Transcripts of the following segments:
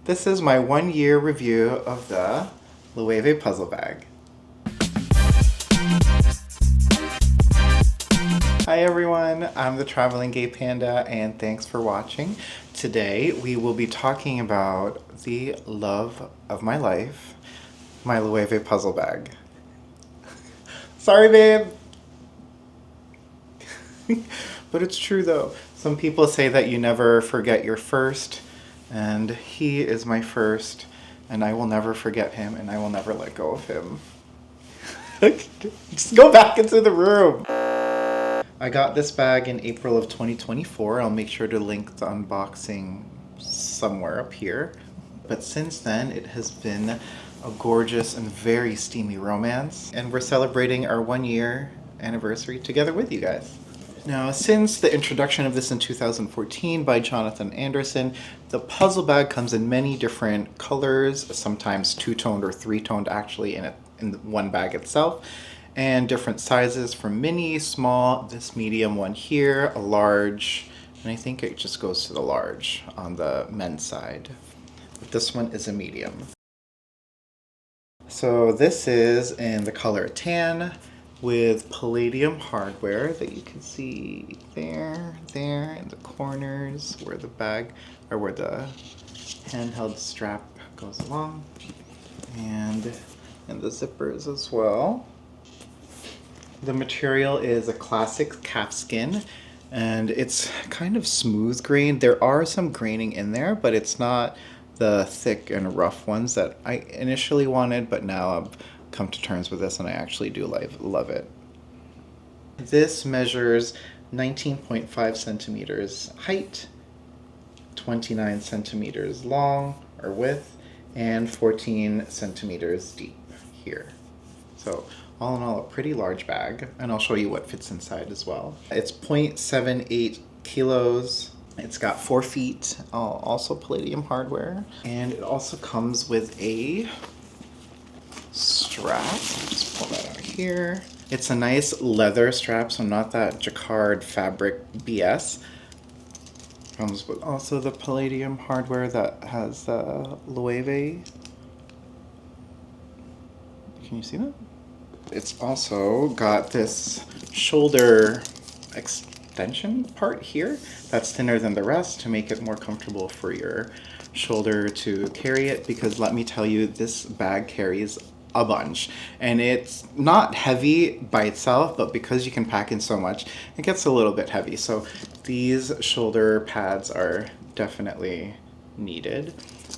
This is my 1-year review of the Loewe Puzzle Bag. Hi everyone, I'm the Traveling Gay Panda and thanks for watching. Today we will be talking about the love of my life, my Loewe Puzzle Bag. Sorry babe! But it's true though. Some people say that you never forget your first, and he is my first, and I will never forget him, and I will never let go of him. Just go back into the room! I got this bag in April of 2024. I'll make sure to link the unboxing somewhere up here. But since then, it has been a gorgeous and very steamy romance, and we're celebrating our 1-year anniversary together with you guys. Now, since the introduction of this in 2014 by Jonathan Anderson, the puzzle bag comes in many different colors, sometimes two-toned or three-toned actually in one bag itself, and different sizes from mini, small, this medium one here, a large, and I think it just goes to the large on the men's side. But this one is a medium. So this is in the color tan, with palladium hardware that you can see there in the corners where the bag, or where the handheld strap goes along, and the zippers as well. The material is a classic calfskin, and it's kind of smooth grained. There are some graining in there, but it's not the thick and rough ones that I initially wanted, but now I've come to terms with this and I actually do love it. This measures 19.5 centimeters height, 29 centimeters long or width, and 14 centimeters deep here. So all in all, a pretty large bag, and I'll show you what fits inside as well. It's 0.78 kilos. It's got 4 feet, also palladium hardware, and it also comes with a strap. Just pull that out here. It's a nice leather strap, so not that jacquard fabric BS. Comes with also the palladium hardware that has the Loewe. Can you see that? It's also got this shoulder extension part here that's thinner than the rest to make it more comfortable for your shoulder to carry it, because let me tell you, this bag carries a bunch, and it's not heavy by itself, but because you can pack in so much, it gets a little bit heavy. So these shoulder pads are definitely needed.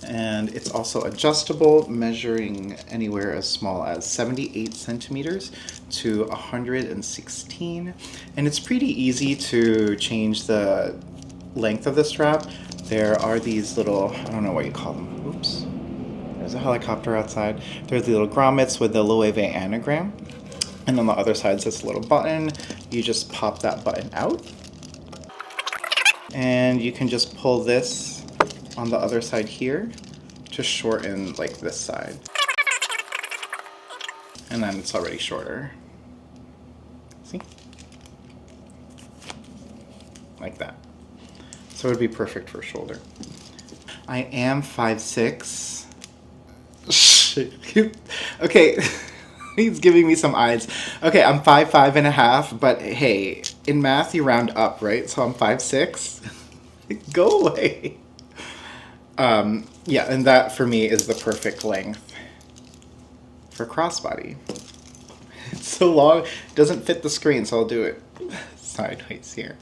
And it's also adjustable, measuring anywhere as small as 78 centimeters to 116. And it's pretty easy to change the length of the strap. There are these little, I don't know what you call them. Oops. There's a helicopter outside. There's the little grommets with the Loewe anagram. And on the other side is this little button. You just pop that button out. And you can just pull this on the other side here to shorten like this side. And then it's already shorter. See? Like that. So it would be perfect for shoulder. I am 5'6". Okay, he's giving me some eyes. Okay, I'm 5'5.5", but hey, in math you round up, right? So I'm 5'6". Go away. Yeah, and that for me is the perfect length for crossbody. It's so long, it doesn't fit the screen, so I'll do it sideways here.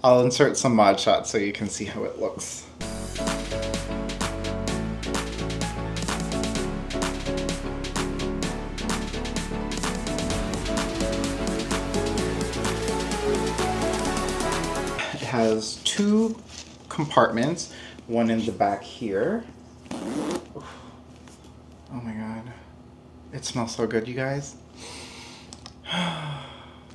I'll insert some mod shots so you can see how it looks. It has 2 compartments, one in the back here. Oh my god. It smells so good, you guys.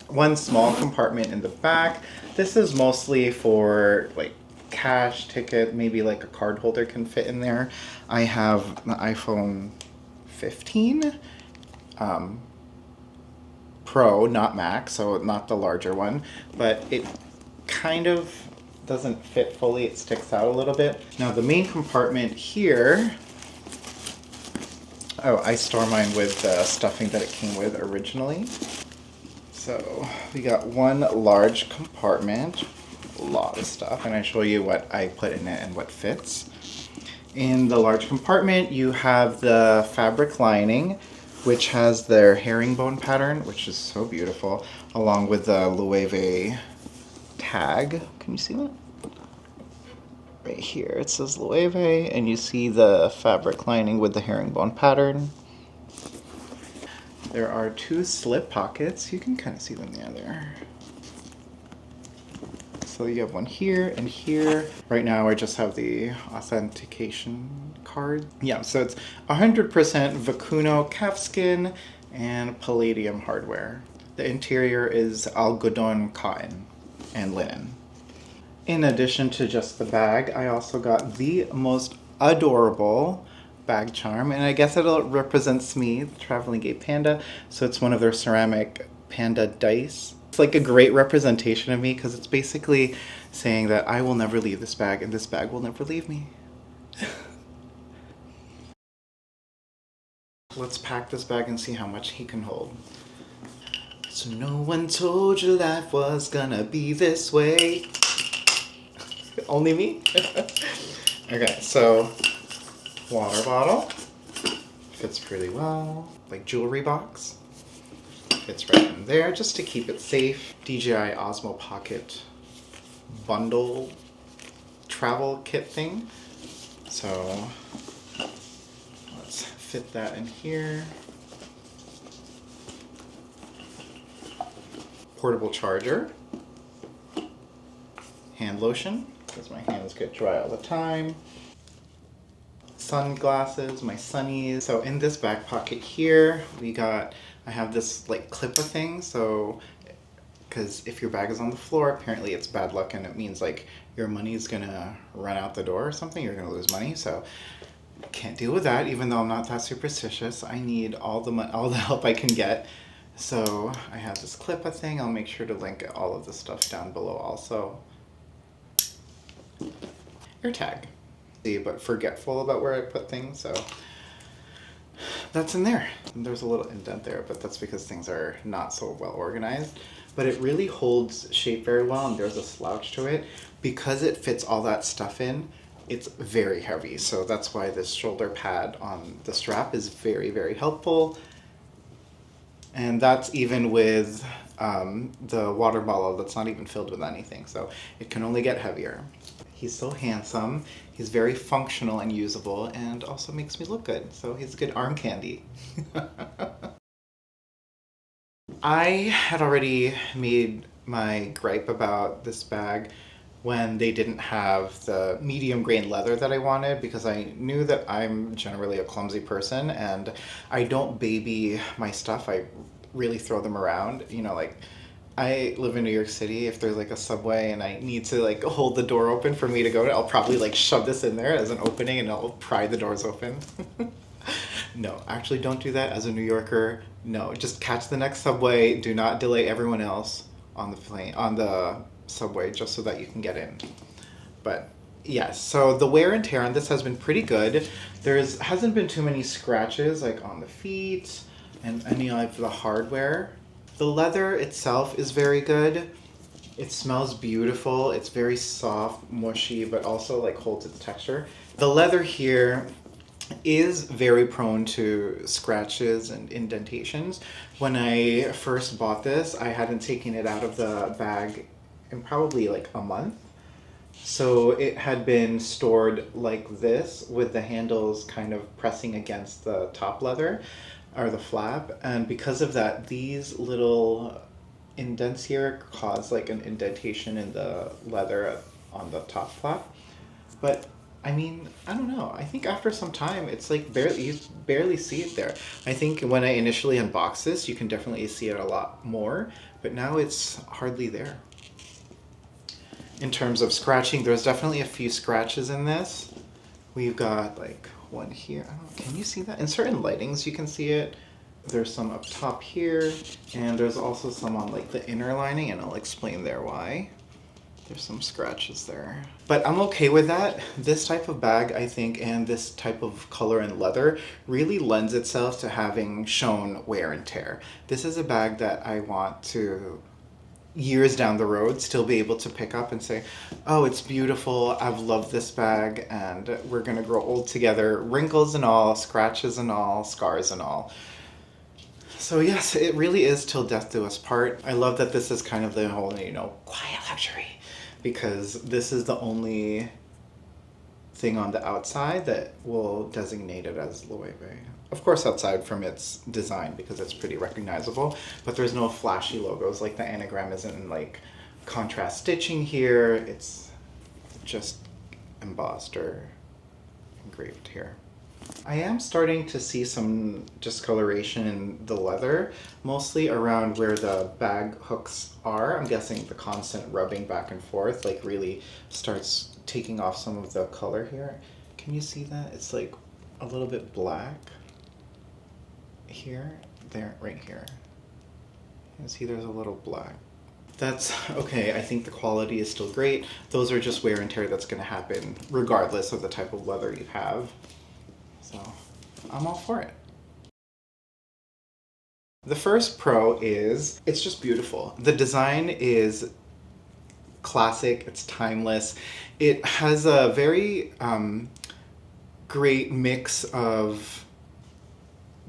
One small compartment in the back. This is mostly for like cash, ticket, maybe like a card holder can fit in there. I have the iPhone 15 Pro, not Max, so not the larger one, but it kind of doesn't fit fully, it sticks out a little bit. Now the main compartment here, oh, I store mine with the stuffing that it came with originally. So we got one large compartment, a lot of stuff, and I show you what I put in it and what fits. In the large compartment, you have the fabric lining, which has their herringbone pattern, which is so beautiful, along with the Loewe tag. Can you see that? Right here, it says Loewe, and you see the fabric lining with the herringbone pattern. There are 2 slip pockets. You can kind of see them there. So you have one here and here. Right now I just have the authentication card. Yeah, so it's 100% Vacuno calfskin and palladium hardware. The interior is algodon cotton and linen. In addition to just the bag, I also got the most adorable bag charm, and I guess it represents me, the traveling gay panda. So it's one of their ceramic panda dice. It's like a great representation of me because it's basically saying that I will never leave this bag and this bag will never leave me. Let's pack this bag and see how much he can hold. So no one told you life was gonna be this way. Only me? Okay, so water bottle. Fits pretty well. Like jewelry box. Fits right in there just to keep it safe. DJI Osmo Pocket bundle travel kit thing. So let's fit that in here. Portable charger. Hand lotion, because my hands get dry all the time. Sunglasses, my sunnies. So in this back pocket here, I have this like clipper thing, so because if your bag is on the floor, apparently it's bad luck and it means like your money's gonna run out the door or something, you're gonna lose money. So can't deal with that, even though I'm not that superstitious. I need all the help I can get. So I have this clipper thing. I'll make sure to link all of the stuff down below also. AirTag. But forgetful about where I put things, so that's in there. And there's a little indent there, but that's because things are not so well organized. But it really holds shape very well, and there's a slouch to it. Because it fits all that stuff in, it's very heavy. So that's why this shoulder pad on the strap is very, very helpful. And that's even with the water bottle that's not even filled with anything. So it can only get heavier. He's so handsome. He's very functional and usable, and also makes me look good. So he's good arm candy. I had already made my gripe about this bag when they didn't have the medium grain leather that I wanted, because I knew that I'm generally a clumsy person and I don't baby my stuff. I really throw them around, you know, like I live in New York City. If there's like a subway and I need to like hold the door open for me to go to, I'll probably like shove this in there as an opening and I'll pry the doors open. No, actually don't do that as a New Yorker. No, just catch the next subway. Do not delay everyone else on the plane, on the subway, just so that you can get in. But yes, so the wear and tear on this has been pretty good. Hasn't been too many scratches like on the feet and any of the hardware. The leather itself is very good. It smells beautiful. It's very soft, mushy, but also like holds its texture. The leather here is very prone to scratches and indentations. When I first bought this, I hadn't taken it out of the bag in probably like a month. So it had been stored like this with the handles kind of pressing against the top leather or the flap, and because of that, these little indents here cause like an indentation in the leather on the top flap. But I mean, I don't know. I think after some time, it's like you barely see it there. I think when I initially unboxed this, you can definitely see it a lot more, but now it's hardly there. In terms of scratching, there's definitely a few scratches in this. We've got like one here. I don't know, can you see that? In certain lightings, you can see it. There's some up top here, and there's also some on like the inner lining, and I'll explain there why. There's some scratches there. But I'm okay with that. This type of bag, I think, and this type of color and leather really lends itself to having shown wear and tear. This is a bag that I want to, years down the road, still be able to pick up and say, oh, it's beautiful, I've loved this bag, and we're gonna grow old together, wrinkles and all, scratches and all, scars and all. So yes, it really is till death do us part. I love that this is kind of the whole, quiet luxury, because this is the only thing on the outside that will designate it as Loewe. Of course, outside from its design, because it's pretty recognizable, but there's no flashy logos, like the anagram isn't in like contrast stitching here, it's just embossed or engraved here. I am starting to see some discoloration in the leather, mostly around where the bag hooks are. I'm guessing the constant rubbing back and forth like really starts taking off some of the color here. Can you see that? It's like a little bit black here, there, right here. You can see there's a little black. That's okay. I think the quality is still great. Those are just wear and tear that's going to happen regardless of the type of leather you have. So I'm all for it. The first pro is it's just beautiful. The design is classic, it's timeless. It has a very great mix of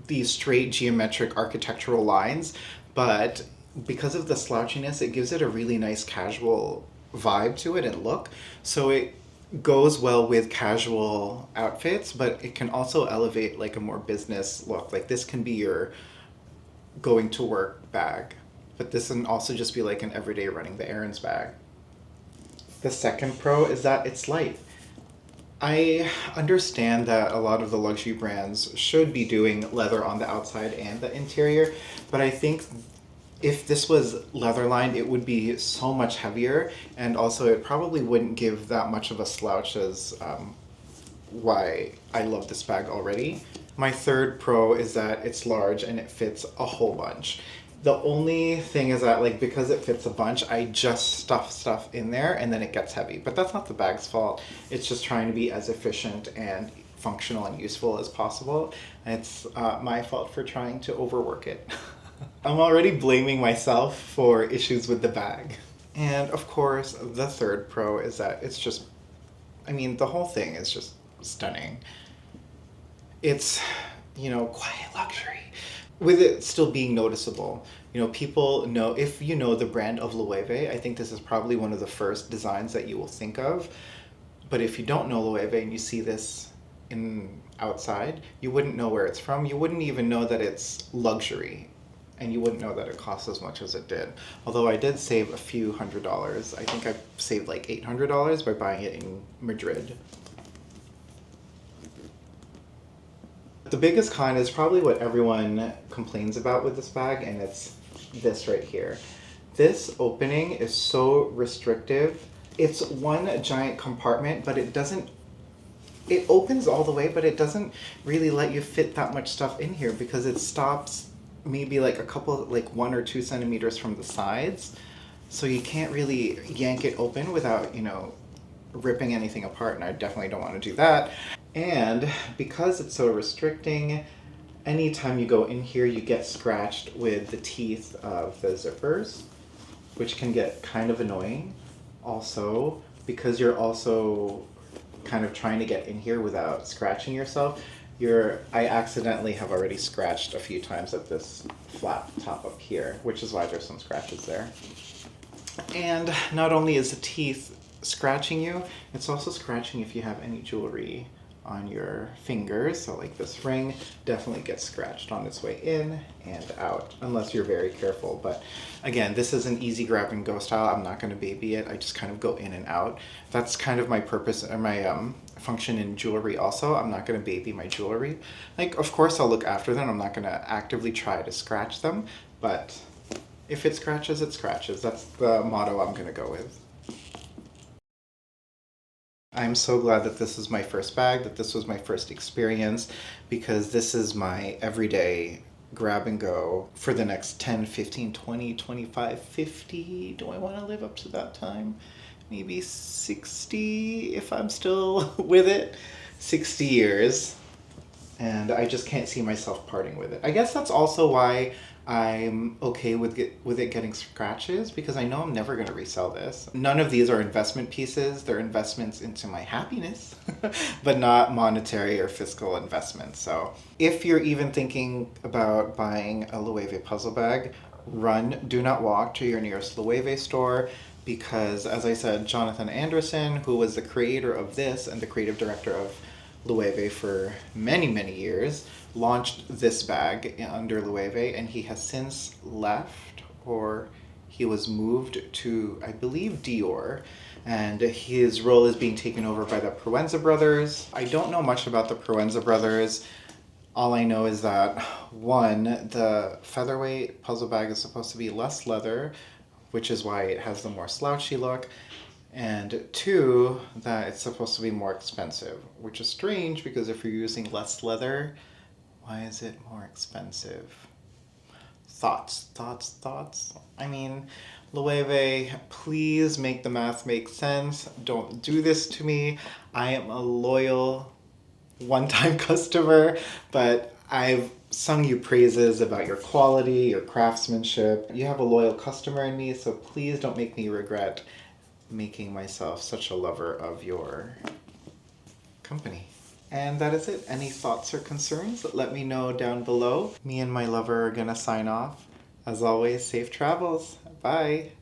these straight geometric architectural lines, but because of the slouchiness, it gives it a really nice casual vibe to it and look. So it goes well with casual outfits, but it can also elevate like a more business look. Like this can be your going to work bag, but this can also just be like an everyday running the errands bag. The second pro is that it's light. I understand that a lot of the luxury brands should be doing leather on the outside and the interior, but I think if this was leather lined, it would be so much heavier, and also it probably wouldn't give that much of a slouch as why I love this bag already. My third pro is that it's large and it fits a whole bunch. The only thing is that like because it fits a bunch, I just stuff stuff in there and then it gets heavy. But that's not the bag's fault. It's just trying to be as efficient and functional and useful as possible. It's my fault for trying to overwork it. I'm already blaming myself for issues with the bag. And of course, the third pro is that it's just, I mean, the whole thing is just stunning. It's, quiet luxury, with it still being noticeable. People know, if you know the brand of Loewe, I think this is probably one of the first designs that you will think of. But if you don't know Loewe and you see this outside, you wouldn't know where it's from. You wouldn't even know that it's luxury. And you wouldn't know that it costs as much as it did. Although I did save a few $100s. I think I saved like $800 by buying it in Madrid. The biggest con is probably what everyone complains about with this bag, and it's this right here. This opening is so restrictive. It's one giant compartment, but it opens all the way, but it doesn't really let you fit that much stuff in here because it stops maybe like a couple, like 1 or 2 centimeters from the sides. So you can't really yank it open without, ripping anything apart, and I definitely don't want to do that. And because it's so restricting, anytime you go in here, you get scratched with the teeth of the zippers, which can get kind of annoying. Also, because you're also kind of trying to get in here without scratching yourself, I accidentally have already scratched a few times at this flap top up here, which is why there's some scratches there. And not only is the teeth scratching you, it's also scratching if you have any jewelry on your fingers. So like this ring definitely gets scratched on its way in and out, unless you're very careful. But again, this is an easy grab and go style. I'm not going to baby it. I just kind of go in and out. That's kind of my purpose, or my function in jewelry also. I'm not going to baby my jewelry. Like, of course I'll look after them. I'm not going to actively try to scratch them, but if it scratches, it scratches. That's the motto I'm going to go with. I'm so glad that this is my first bag, that this was my first experience, because this is my everyday grab and go for the next 10, 15, 20, 25, 50. Do I want to live up to that time? maybe 60 if I'm still with it. 60 years. And I just can't see myself parting with it. I guess that's also why I'm okay with it getting scratches, because I know I'm never going to resell this. None of these are investment pieces. They're investments into my happiness, but not monetary or fiscal investments. So if you're even thinking about buying a Loewe puzzle bag, do not walk to your nearest Loewe store, because as I said, Jonathan Anderson, who was the creator of this and the creative director of Loewe for many, many years, launched this bag under Loewe, and he has since left, or he was moved to, I believe, Dior, and his role is being taken over by the Proenza brothers. I don't know much about the Proenza brothers. All I know is that, one, the featherweight puzzle bag is supposed to be less leather, which is why it has the more slouchy look. And two, that it's supposed to be more expensive, which is strange because if you're using less leather, why is it more expensive? Thoughts? I mean, Loewe, please make the math make sense. Don't do this to me. I am a loyal one-time customer, but I've sung you praises about your quality, your craftsmanship. You have a loyal customer in me, so please don't make me regret making myself such a lover of your company. And that is it. Any thoughts or concerns? Let me know down below. Me and my lover are gonna sign off. As always, safe travels. Bye.